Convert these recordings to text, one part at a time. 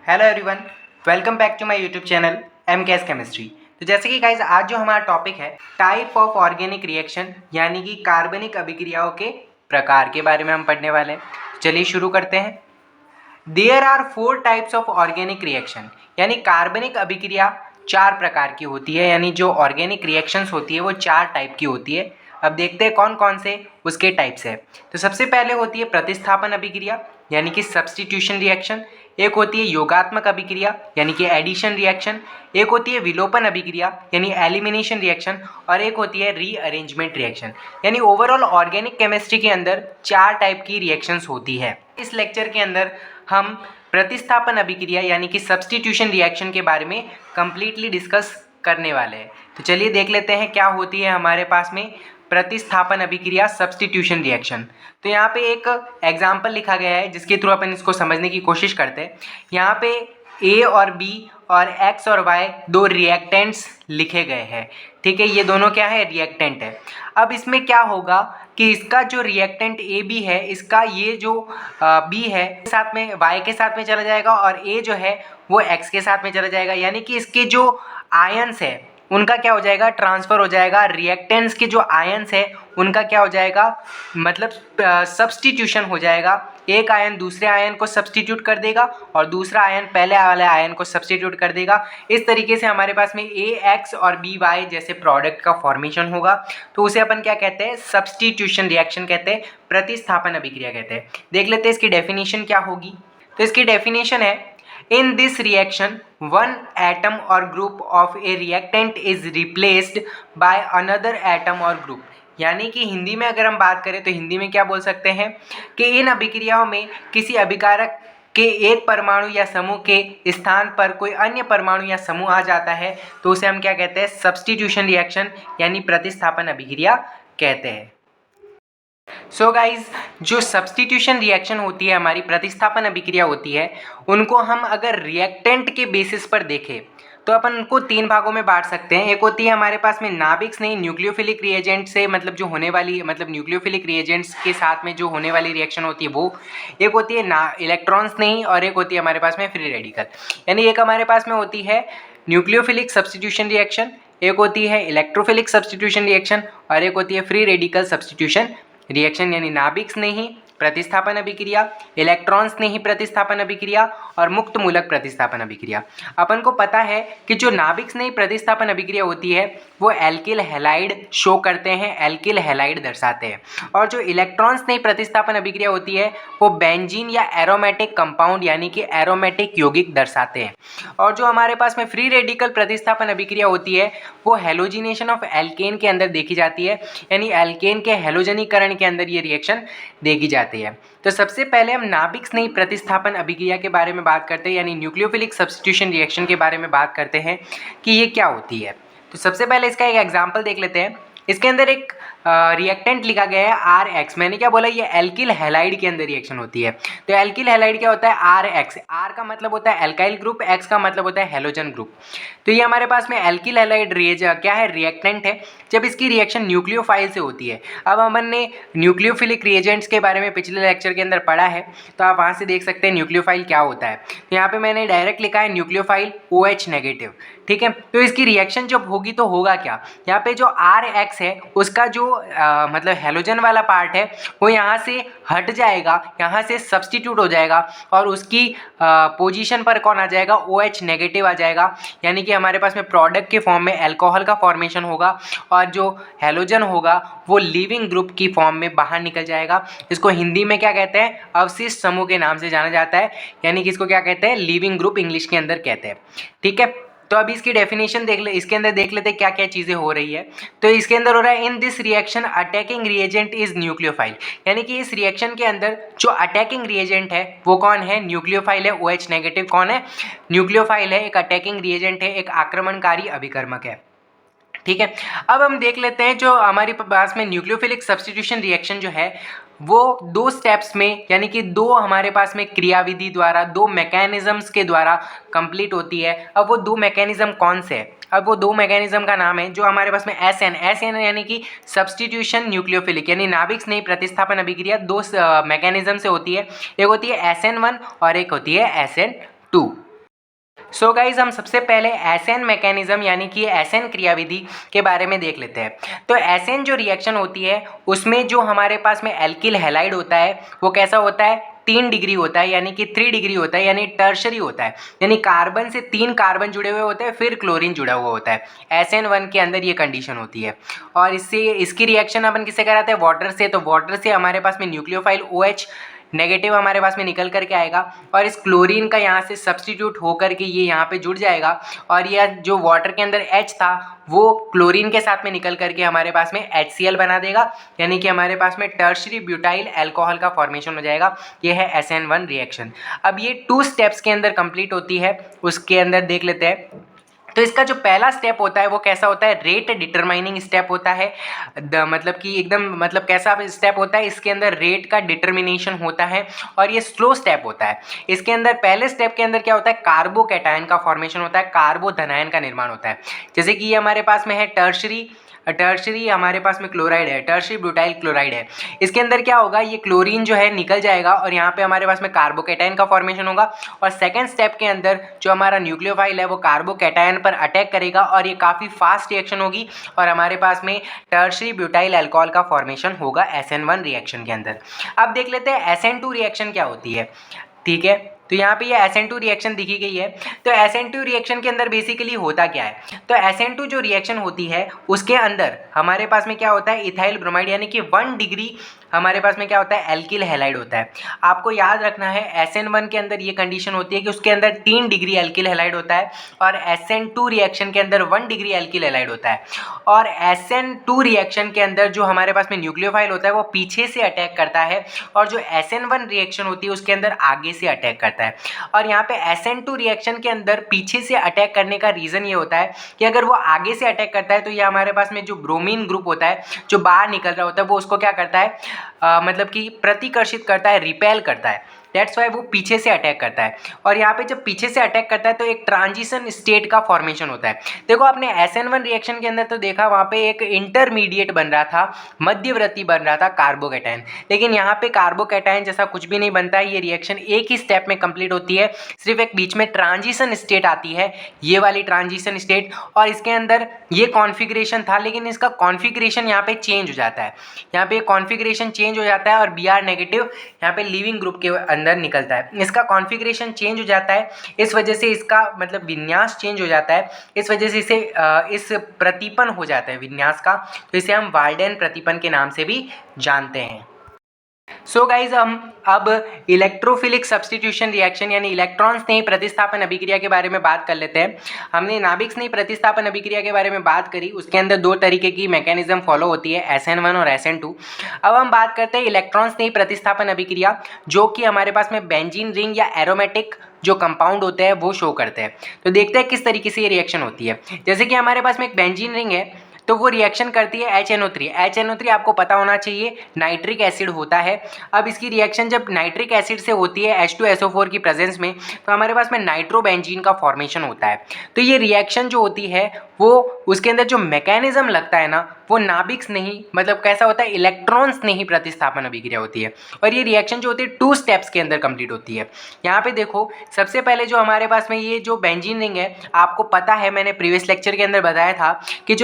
Hello everyone, welcome back to my YouTube channel MKS chemistry. तो जैसे कि guys आज जो हमारा टॉपिक है टाइप ऑफ ऑर्गेनिक रिएक्शन यानी कि कार्बनिक अभिक्रियाओं के प्रकार के बारे में हम पढ़ने वाले हैं। चलिए शुरू करते हैं। There are 4 types of organic reaction यानी कार्बनिक अभिक्रिया 4 प्रकार की होती है, यानी जो ऑर्गेनिक रिएक्शंस होती है वो 4 टाइप की होती है। अब देखते हैं कौन कौन से उसके टाइप्स है। तो सबसे पहले होती है प्रतिस्थापन अभिक्रिया यानी कि सब्स्टिट्यूशन रिएक्शन। एक होती है योगात्मक अभिक्रिया यानी कि एडिशन रिएक्शन। एक होती है विलोपन अभिक्रिया यानी एलिमिनेशन रिएक्शन। और एक होती है रीअरेंजमेंट रिएक्शन। यानी ओवरऑल ऑर्गेनिक केमिस्ट्री के अंदर 4 टाइप की रिएक्शंस होती है। इस लेक्चर के अंदर हम प्रतिस्थापन अभिक्रिया यानी कि सब्स्टिट्यूशन रिएक्शन के बारे में कंप्लीटली डिस्कस करने वाले हैं। तो चलिए देख लेते हैं क्या होती है हमारे पास में प्रतिस्थापन अभिक्रिया सब्स्टिट्यूशन रिएक्शन। तो यहाँ पे एक एग्जाम्पल लिखा गया है जिसके थ्रू अपन इसको समझने की कोशिश करते हैं। यहाँ पे A और B और X और Y दो रिएक्टेंट्स लिखे गए हैं। ठीक है, ये दोनों क्या है, रिएक्टेंट है। अब इसमें क्या होगा कि इसका जो रिएक्टेंट AB है, इसका ये जो B है साथ में Y के साथ में चला जाएगा और A जो है वो X के साथ में चला जाएगा। यानी कि इसके जो आयंस है उनका क्या हो जाएगा, ट्रांसफ़र हो जाएगा। रिएक्टेंट्स के जो आयंस है उनका क्या हो जाएगा, मतलब सब्स्टिट्यूशन हो जाएगा। एक आयन दूसरे आयन को सब्स्टिट्यूट कर देगा और दूसरा आयन पहले वाले आयन को सब्स्टिट्यूट कर देगा। इस तरीके से हमारे पास में AX और BY जैसे प्रोडक्ट का फॉर्मेशन होगा। तो उसे अपन क्या कहते हैं, सब्स्टिट्यूशन रिएक्शन कहते हैं, प्रतिस्थापन अभिक्रिया कहते हैं। देख लेते हैं इसकी डेफिनेशन क्या होगी। तो इसकी डेफिनेशन है, in this reaction one atom or group of a reactant is replaced by another atom or group। यानी कि हिंदी में अगर हम बात करें तो हिंदी में क्या बोल सकते हैं कि इन अभिक्रियाओं में किसी अभिकारक के एक परमाणु या समूह के स्थान पर कोई अन्य परमाणु या समूह आ जाता है तो उसे हम क्या कहते हैं, सब्स्टिट्यूशन रिएक्शन यानी प्रतिस्थापन अभिक्रिया कहते हैं। सो गाइज, जो सब्स्टिट्यूशन रिएक्शन होती है, हमारी प्रतिस्थापन अभिक्रिया होती है, उनको हम अगर रिएक्टेंट के बेसिस पर देखें तो अपन उनको 3 भागों में बांट सकते हैं। एक होती है हमारे पास में नाभिक स्नेही न्यूक्लियोफिलिक रिएजेंट से मतलब जो होने वाली न्यूक्लियोफिलिक रिएजेंट्स के साथ में जो होने वाली रिएक्शन होती है वो। एक होती है इलेक्ट्रॉन स्नेही और एक होती है हमारे पास में फ्री रेडिकल। यानी एक हमारे पास में होती है न्यूक्लियोफिलिक सब्स्टिट्यूशन रिएक्शन, एक होती है इलेक्ट्रोफिलिक सब्स्टिट्यूशन रिएक्शन और एक होती है फ्री रेडिकल सब्स्टिट्यूशन रिएक्शन। यानी नाभिक स्नेही प्रतिस्थापन अभिक्रिया, इलेक्ट्रॉन स्नेही प्रतिस्थापन अभिक्रिया और मुक्त मूलक प्रतिस्थापन अभिक्रिया। अपन को पता है कि जो नाभिक स्नेही प्रतिस्थापन अभिक्रिया होती है वो एल्किल हैलाइड शो करते हैं, एल्किल हैलाइड दर्शाते हैं। और जो इलेक्ट्रॉन स्नेही प्रतिस्थापन अभिक्रिया होती है वो बेंजीन या एरोमेटिक कंपाउंड यानी कि एरोमेटिक यौगिक दर्शाते हैं। और जो हमारे पास में फ्री रेडिकल प्रतिस्थापन अभिक्रिया होती है वो हेलोजिनेशन ऑफ एल्केन के अंदर देखी जाती है, यानी एल्केन के हेलोजनीकरण के अंदर ये रिएक्शन देखी जाती है। तो सबसे पहले हम नाभिक स्नेही प्रतिस्थापन अभिक्रिया के बारे में बात करते हैं, यानी न्यूक्लियोफिलिक सब्स्टिट्यूशन रिएक्शन के बारे में बात करते हैं कि ये क्या होती है। तो सबसे पहले इसका एक एग्जांपल देख लेते हैं। इसके अंदर एक रिएक्टेंट लिखा गया है RX। मैंने क्या बोला, ये एल्किल हैलाइड के अंदर रिएक्शन होती है। तो एल्किल हैलाइड क्या होता है, RX। R का मतलब होता है एल्काइल ग्रुप, X का मतलब होता है हेलोजन ग्रुप। तो ये हमारे पास में एल्किल हैलाइड क्या है, रिएक्टेंट है। जब इसकी रिएक्शन न्यूक्लियोफाइल से होती है, अब हमने न्यूक्लियोफिलिक रिएजेंट्स के बारे में पिछले लेक्चर के अंदर पढ़ा है तो आप वहाँ से देख सकते हैं न्यूक्लियोफाइल क्या होता है। तो यहाँ पे मैंने डायरेक्ट लिखा है न्यूक्लियोफाइल OH नेगेटिव। ठीक है, तो इसकी रिएक्शन जब होगी तो होगा क्या, यहाँ पे जो RX है उसका जो मतलब हेलोजन वाला पार्ट है वो यहाँ से हट जाएगा, यहाँ से सब्स्टिट्यूट हो जाएगा और उसकी पोजीशन पर कौन आ जाएगा, OH नेगेटिव आ जाएगा। यानी कि हमारे पास में प्रोडक्ट के फॉर्म में अल्कोहल का फॉर्मेशन होगा और जो हेलोजन होगा वो लिविंग ग्रुप की फॉर्म में बाहर निकल जाएगा। इसको हिंदी में क्या कहते हैं, अवशिष्ट समूह के नाम से जाना जाता है, यानी कि इसको क्या कहते हैं, लिविंग ग्रुप इंग्लिश के अंदर कहते हैं। ठीक है, तो अभी इसकी डेफिनेशन देख ले, इसके अंदर देख लेते हैं क्या क्या चीज़ें हो रही है। तो इसके अंदर हो रहा है, in this reaction attacking reagent is nucleophile. यानी कि इस रिएक्शन के अंदर जो अटैकिंग रिएजेंट है वो कौन है, न्यूक्लियोफाइल है। OH नेगेटिव कौन है, न्यूक्लियोफाइल है, एक अटैकिंग रिएजेंट है, एक आक्रमणकारी अभिकर्मक है। ठीक है, अब हम देख लेते हैं जो हमारे पास में न्यूक्लियोफिलिक सब्स्टिट्यूशन रिएक्शन जो है वो 2 स्टेप्स में, यानी कि 2 हमारे पास में क्रियाविधि द्वारा, 2 मैकेनिज्म्स के द्वारा कंप्लीट होती है। अब वो 2 मैकेनिज्म कौन से है, अब वो 2 मैकेनिज्म का नाम है जो हमारे पास में SN यानी कि सब्स्टिट्यूशन न्यूक्लियोफिलिक यानी नाभिक स्नेही प्रतिस्थापन अभिक्रिया 2 मैकेनिज्म से होती है। एक होती है SN1 और एक होती है SN2। सो गाइज हम सबसे पहले एसएन मैकेनिज्म यानी कि एसएन क्रियाविधि के बारे में देख लेते हैं। तो एसएन जो रिएक्शन होती है उसमें जो हमारे पास में एल्किल हैलाइड होता है वो कैसा होता है, 3 डिग्री होता है, यानी कि 3 डिग्री होता है, यानी टर्शरी होता है, यानी कार्बन से 3 कार्बन जुड़े हुए होते हैं, फिर क्लोरीन जुड़ा हुआ होता है। SN1 के अंदर ये कंडीशन होती है। और इससे इसकी रिएक्शन अपन किससे कराते हैं, वाटर से। तो वाटर से हमारे पास में न्यूक्लियोफाइल OH नेगेटिव हमारे पास में निकल करके आएगा और इस क्लोरीन का यहाँ से सब्सटीट्यूट होकर के ये यहाँ पे जुड़ जाएगा और यह जो वाटर के अंदर H था वो क्लोरीन के साथ में निकल करके हमारे पास में HCl बना देगा, यानी कि हमारे पास में टर्शरी ब्यूटाइल अल्कोहल का फॉर्मेशन हो जाएगा। ये है SN1 रिएक्शन। अब ये 2 स्टेप्स के अंदर कंप्लीट होती है, उसके अंदर देख लेते हैं। तो इसका जो पहला स्टेप होता है वो कैसा होता है, रेट डिटरमाइनिंग स्टेप होता है। मतलब कि एकदम मतलब कैसा स्टेप होता है, इसके अंदर रेट का डिटर्मिनेशन होता है और ये स्लो स्टेप होता है। इसके अंदर पहले स्टेप के अंदर क्या होता है, कार्बोकैटायन का फॉर्मेशन होता है, कार्बो धनायन का निर्माण होता है। जैसे कि ये हमारे पास में है टर्शरी हमारे पास में क्लोराइड है, टर्शरी ब्यूटाइल क्लोराइड है। इसके अंदर क्या होगा, ये क्लोरीन जो है निकल जाएगा और यहाँ पे हमारे पास में कार्बोकैटायन का फॉर्मेशन होगा और सेकंड स्टेप के अंदर जो हमारा न्यूक्लियोफाइल है वो कार्बोकैटायन पर अटैक करेगा और ये काफ़ी फास्ट रिएक्शन होगी और हमारे पास में टर्शरी ब्यूटाइल अल्कोहल का फॉर्मेशन होगा SN1 रिएक्शन के अंदर। अब देख लेते हैं SN2 रिएक्शन क्या होती है। ठीक है, तो यहाँ पे ये SN2 रिएक्शन दिखी गई है। तो SN2 रिएक्शन के अंदर बेसिकली होता क्या है, तो SN2 जो रिएक्शन होती है उसके अंदर हमारे पास में क्या होता है, इथाइल ब्रोमाइड, यानी कि 1 डिग्री हमारे पास में क्या होता है, एल्किल हैलाइड होता है। आपको याद रखना है SN1 के अंदर ये कंडीशन होती है कि उसके अंदर 3 डिग्री एल्किल हैलाइड होता है और SN2 रिएक्शन के अंदर 1 डिग्री एल्किल हैलाइड होता है। और SN2 रिएक्शन के अंदर जो हमारे पास में न्यूक्लियोफाइल होता है वो पीछे से अटैक करता है और जो SN1 रिएक्शन होती है उसके अंदर आगे से अटैक करता है। और यहाँ पे SN2 रिएक्शन के अंदर पीछे से अटैक करने का रीज़न ये होता है कि अगर वो आगे से अटैक करता है तो ये हमारे पास में जो ब्रोमीन ग्रुप होता है जो बाहर निकल रहा होता है वो उसको क्या करता है, मतलब कि प्रतिकर्षित करता है, रिपेल करता है। दैट्स वाई वो पीछे से अटैक करता है। और यहाँ पे जब पीछे से अटैक करता है तो एक ट्रांजिशन स्टेट का फॉर्मेशन होता है। देखो आपने SN1 रिएक्शन के अंदर तो देखा वहाँ पे एक इंटरमीडिएट बन रहा था, मध्यवर्ती बन रहा था कार्बोकैटायन, लेकिन यहाँ पे कार्बोकैटायन जैसा कुछ भी नहीं बनता है। ये रिएक्शन एक ही स्टेप में कंप्लीट होती है, सिर्फ एक बीच में ट्रांजिशन स्टेट आती है, ये वाली ट्रांजिशन स्टेट। और इसके अंदर ये कॉन्फ़िगरेशन था लेकिन इसका कॉन्फ़िगरेशन यहाँ पे चेंज हो जाता है, यहाँ पे कॉन्फ़िगरेशन चेंज हो जाता है और Br नेगेटिव यहाँ पे लिविंग ग्रुप के अंदर निकलता है। इसका कॉन्फ़िगरेशन चेंज हो जाता है, इस वजह से इसका मतलब विन्यास चेंज हो जाता है, इस वजह से इसे इस प्रतिपन हो जाता है विन्यास का, तो इसे हम वाल्डेन प्रतिपन के नाम से भी जानते हैं। सो गाइज हम अब इलेक्ट्रोफिलिक सब्स्टिट्यूशन रिएक्शन यानी इलेक्ट्रॉन स्नेही प्रतिस्थापन अभिक्रिया के बारे में बात कर लेते हैं। हमने नाभिक स्नेही प्रतिस्थापन अभिक्रिया के बारे में बात करी, उसके अंदर 2 तरीके की मैकेनिज्म फॉलो होती है, SN1 और SN2। अब हम बात करते हैं इलेक्ट्रॉन स्नेही प्रतिस्थापन अभिक्रिया, जो कि हमारे पास में बेंजीन रिंग या एरोमेटिक जो कंपाउंड होते हैं वो शो करते हैं। तो देखते हैं किस तरीके से ये रिएक्शन होती है। जैसे कि हमारे पास में एक बेंजीन रिंग है तो वो रिएक्शन करती है HNO3। HNO3 आपको पता होना चाहिए नाइट्रिक एसिड होता है। अब इसकी रिएक्शन जब नाइट्रिक एसिड से होती है H2SO4 की प्रेजेंस में तो हमारे पास में नाइट्रोबेंजीन का फॉर्मेशन होता है। तो ये रिएक्शन जो होती है वो उसके अंदर जो मैकेनिज्म लगता है ना वो नाभिक स्नेही मतलब कैसा होता है, इलेक्ट्रॉन स्नेही प्रतिस्थापन अभिक्रिया होती है। और ये रिएक्शन जो होती है 2 स्टेप्स के अंदर कंप्लीट होती है। यहाँ पे देखो सबसे पहले जो हमारे पास में ये जो बेंजीन रिंग है, आपको पता है मैंने प्रीवियस लेक्चर के अंदर बताया था कि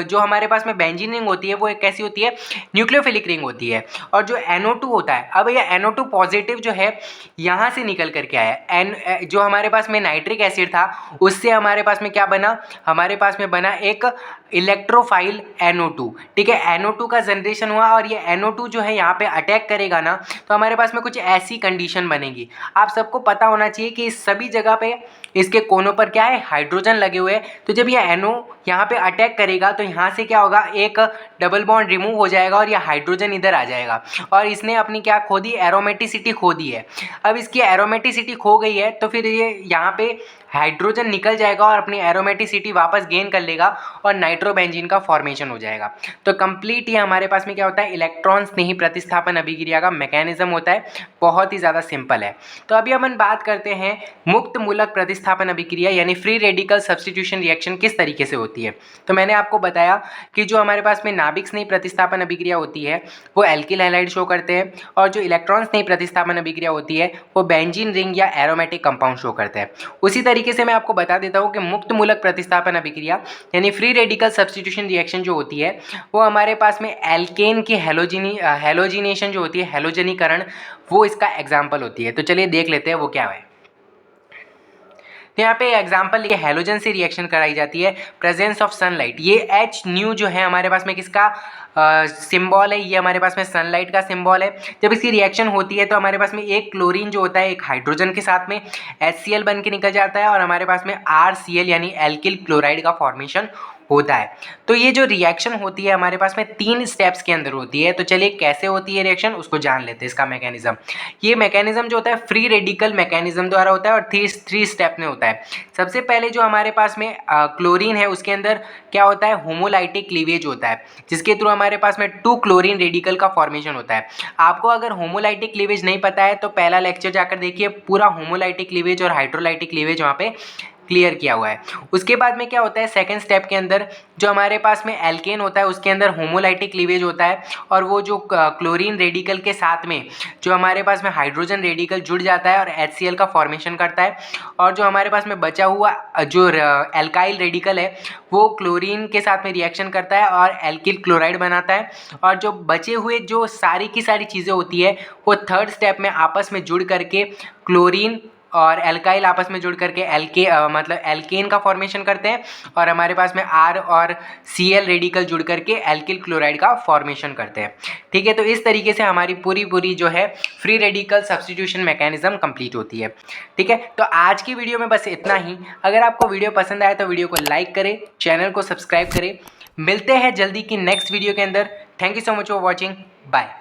जो हमारे पास में बेंजीन रिंग होती है वो एक कैसी होती है, न्यूक्लियोफिलिक रिंग होती है। और जो NO2 होता है, अब ये NO2 पॉजिटिव जो है यहाँ से निकल करके आया है। जो हमारे पास में नाइट्रिक एसिड था उससे हमारे पास में क्या बना, हमारे पास में बना एक इलेक्ट्रोफाइल NO2। ठीक है, NO2 का जनरेशन हुआ और ये NO2 जो है यहाँ पे अटैक करेगा ना तो हमारे पास में कुछ ऐसी कंडीशन बनेगी। आप सबको पता होना चाहिए कि इस सभी जगह पे इसके कोनों पर क्या है, हाइड्रोजन लगे हुए हैं। तो जब ये NO यहाँ पे अटैक करेगा तो यहाँ से क्या होगा, एक डबल बॉन्ड रिमूव हो जाएगा और ये हाइड्रोजन इधर आ जाएगा और इसने अपनी क्या खो दी, एरोमेटिसिटी खो दी है। अब इसकी एरोमेटिसिटी खो गई है तो फिर ये यहाँ पे हाइड्रोजन निकल जाएगा और अपनी एरोमेटिसिटी वापस गेन कर लेगा और नाइट्रोबेंजीन का फॉर्मेशन हो जाएगा। जाएगा। तो कंप्लीट ये हमारे पास में क्या होता है, इलेक्ट्रॉन्स नहीं प्रतिस्थापन अभिक्रिया का मैकेनिज्म होता है, बहुत ही ज़्यादा सिंपल है। तो अभी हम बात करते हैं मुक्त मूलक प्रतिस्थापन अभिक्रिया यानी फ्री रेडिकल सब्स्टिट्यूशन रिएक्शन किस तरीके से होती है। तो मैंने आपको बताया कि जो हमारे पास में नाभिक स्नेही प्रतिस्थापन अभिक्रिया होती है वो एल्किल हैलाइड शो करते हैं, और जो इलेक्ट्रॉन स्नेही प्रतिस्थापन अभिक्रिया होती है वो बेंजीन रिंग या एरोमेटिक कंपाउंड शो करते हैं। उसी तरीके से मैं आपको बता देता हूँ कि मुक्त मूलक प्रतिस्थापन अभिक्रिया यानी फ्री रेडिकल सब्स्टिट्यूशन रिएक्शन जो होती है वो हमारे पास में एल्केन की हेलोजिनेशन जो होती है, हेलोजनीकरण, वो इसका एग्जाम्पल होती है। तो चलिए देख लेते हैं वो क्या है। तो यहाँ पे एग्जाम्पल ये हेलोजन से रिएक्शन कराई जाती है, प्रेजेंस ऑफ सनलाइट। ये एच न्यू जो है हमारे पास में किसका सिंबल है, ये हमारे पास में सनलाइट का सिंबल है। जब इसकी रिएक्शन होती है तो हमारे पास में एक क्लोरीन जो होता है एक हाइड्रोजन के साथ में HCl बन के निकल जाता है और हमारे पास में RCl यानी एल्किल क्लोराइड का फॉर्मेशन होता है। तो ये जो रिएक्शन होती है हमारे पास में 3 स्टेप्स के अंदर होती है। तो चलिए कैसे होती है रिएक्शन उसको जान लेते हैं, इसका मैकेनिज्म। ये मैकेनिज्म जो होता है फ्री रेडिकल मैकेनिज्म द्वारा होता है और 3 स्टेप में होता है। सबसे पहले जो हमारे पास में क्लोरीन है उसके अंदर क्या होता है, होमोलाइटिक क्लीवेज होता है, जिसके थ्रू हमारे पास में 2 क्लोरीन रेडिकल का फॉर्मेशन होता है। आपको अगर होमोलाइटिक क्लीवेज नहीं पता है तो पहला लेक्चर जाकर देखिए, पूरा होमोलाइटिक क्लीवेज और हाइड्रोलाइटिक क्लीवेज वहाँ पे क्लियर किया हुआ है। उसके बाद में क्या होता है, सेकंड स्टेप के अंदर जो हमारे पास में एल्केन होता है उसके अंदर होमोलाइटिक क्लीवेज होता है, और वो जो क्लोरीन रेडिकल के साथ में जो हमारे पास में हाइड्रोजन रेडिकल जुड़ जाता है और HCl का फॉर्मेशन करता है, और जो हमारे पास में बचा हुआ जो एल्काइल रेडिकल है वो क्लोरीन के साथ में रिएक्शन करता है और एल्किल क्लोराइड बनाता है, और जो बचे हुए जो सारी की सारी चीज़ें होती है वो थर्ड स्टेप में आपस में जुड़ करके क्लोरीन और एल्काइल आपस में जुड़ करके मतलब एल्केन का फॉर्मेशन करते हैं, और हमारे पास में R और Cl रेडिकल जुड़ करके एल्किल क्लोराइड का फॉर्मेशन करते हैं। ठीक है, तो इस तरीके से हमारी पूरी जो है free radical substitution mechanism complete होती है। ठीक है, तो आज की वीडियो में बस इतना ही। अगर आपको वीडियो पसंद आए तो वीडियो को लाइक करें, चैनल को सब्सक्राइब करें। मिलते हैं जल्दी की नेक्स्ट वीडियो के अंदर। Thank you so much for watching, bye.